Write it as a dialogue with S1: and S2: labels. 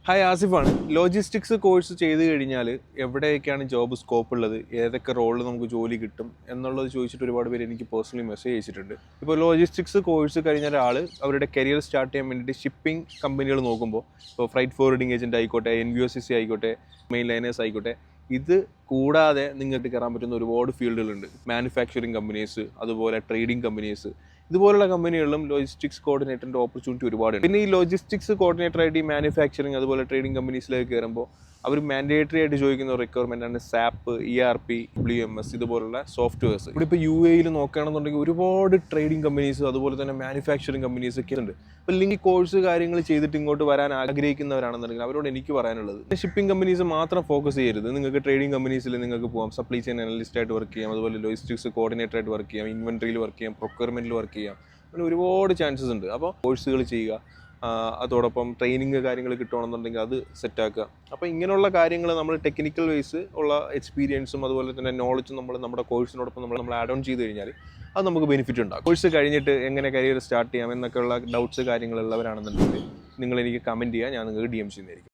S1: Hi ആസിഫാണ്. Logistics course ചെയ്ത് കഴിഞ്ഞാൽ എവിടെയൊക്കെയാണ് ജോബ് സ്കോപ്പ് ഉള്ളത്, ഏതൊക്കെ റോളിൽ നമുക്ക് ജോലി കിട്ടും എന്നുള്ളത് ചോദിച്ചിട്ട് ഒരുപാട് പേര് എനിക്ക് പേഴ്സണലി മെസ്സേജ് അയച്ചിട്ടുണ്ട്. ഇപ്പോൾ ലോജിസ്റ്റിക്സ് കോഴ്സ് കഴിഞ്ഞ ഒരാൾ അവരുടെ കരിയർ സ്റ്റാർട്ട് ചെയ്യാൻ വേണ്ടിയിട്ട് ഷിപ്പിംഗ് കമ്പനികൾ നോക്കുമ്പോൾ, ഇപ്പോൾ ഫ്രൈറ്റ് ഫോർവേഡിംഗ് ഏജൻറ്റ് ആയിക്കോട്ടെ, NVOCC ആയിക്കോട്ടെ, മെയിൻ ലൈനേഴ്സ് ആയിക്കോട്ടെ, ഇത് കൂടാതെ നിങ്ങൾക്ക് കയറാൻ പറ്റുന്ന ഒരുപാട് ഫീൽഡുകളുണ്ട്. മാനുഫാക്ചറിങ് കമ്പനീസ്, അതുപോലെ ട്രേഡിംഗ് കമ്പനീസ്, ഇതുപോലുള്ള കമ്പനികളിലും ലോജിസ്റ്റിക്സ് കോർഡിനേറ്ററിൻ്റെ ഓപ്പർച്യൂണിറ്റി ഒരുപാടുണ്ട്. പിന്നെ ഈ ലോജിസ്റ്റിക്സ് കോർഡിനേറ്റർ ആയിട്ട് ഈ മാനുഫാക്ചറിങ് അതുപോലെ ട്രേഡിംഗ് കമ്പനീസിലേക്ക് കയറുമ്പോൾ അവർ മാൻഡേറ്ററി ആയിട്ട് ചോദിക്കുന്ന റിക്വയർമെൻ്റ് ആണ് SAP, ERP, WMS ഇതുപോലുള്ള സോഫ്റ്റ്വെയർസ്. ഇവിടെ ഇപ്പോൾ UAE നോക്കുകയാണെന്നുണ്ടെങ്കിൽ ഒരുപാട് ട്രേഡിംഗ് കമ്പനീസ് അതുപോലെ തന്നെ മാനുഫാക്ചറിങ് കമ്പനീസ് ഒക്കെ ഉണ്ട്. അപ്പോൾ അല്ലെങ്കിൽ കോഴ്സ് കാര്യങ്ങൾ ചെയ്തിട്ട് ഇങ്ങോട്ട് വരാൻ ആഗ്രഹിക്കുന്നവരാണെന്നുണ്ടെങ്കിൽ അവരോട് എനിക്ക് പറയാനുള്ളത്, ഷിപ്പിംഗ് കമ്പനീസ് മാത്രം ഫോക്കസ് ചെയ്യരുത്. നിങ്ങൾക്ക് ട്രേഡിംഗ് കമ്പനീസിൽ നിങ്ങൾക്ക് പോകാം, സപ്ലൈ ചെയിൻ അനലിസ്റ്റ് ആയിട്ട് വർക്ക് ചെയ്യാം, അതുപോലെ ലോജിസ്റ്റിക്സ് കോർഡിനേറ്റർ ആയിട്ട് വർക്ക് ചെയ്യാം, ഇൻവെൻട്രിയിൽ വർക്ക് ചെയ്യാം, പ്രൊക്യൂർമെൻറ്റിൽ വർക്ക് ചെയ്യാം. അങ്ങനെ ഒരുപാട് ചാൻസസ് ഉണ്ട്. അപ്പോൾ കോഴ്സുകൾ ചെയ്യുക, അതോടൊപ്പം ട്രെയിനിങ് കാര്യങ്ങൾ കിട്ടുകയാണെന്നുണ്ടെങ്കിൽ അത് സെറ്റാക്കുക. അപ്പോൾ ഇങ്ങനെയുള്ള കാര്യങ്ങൾ നമ്മൾ ടെക്നിക്കൽ വൈസ് ഉള്ള എക്സ്പീരിയൻസും അതുപോലെ തന്നെ നോളജും നമ്മുടെ കോഴ്സിനോടൊപ്പം നമ്മൾ ആഡ് ഓൺ ചെയ്ത് കഴിഞ്ഞാൽ അത് നമുക്ക് ബെനിഫിറ്റ് ഉണ്ടാകും. കോഴ്സ് കഴിഞ്ഞിട്ട് എങ്ങനെ കരിയർ സ്റ്റാർട്ട് ചെയ്യാം എന്നൊക്കെയുള്ള ഡൗട്ട്സ് കാര്യങ്ങളുള്ളവരാണെന്നുണ്ടെങ്കിൽ നിങ്ങൾ എനിക്ക് കമൻറ്റ് ചെയ്യുക, ഞാൻ നിങ്ങൾക്ക് DM ചെയ്യുന്നതായിരിക്കും.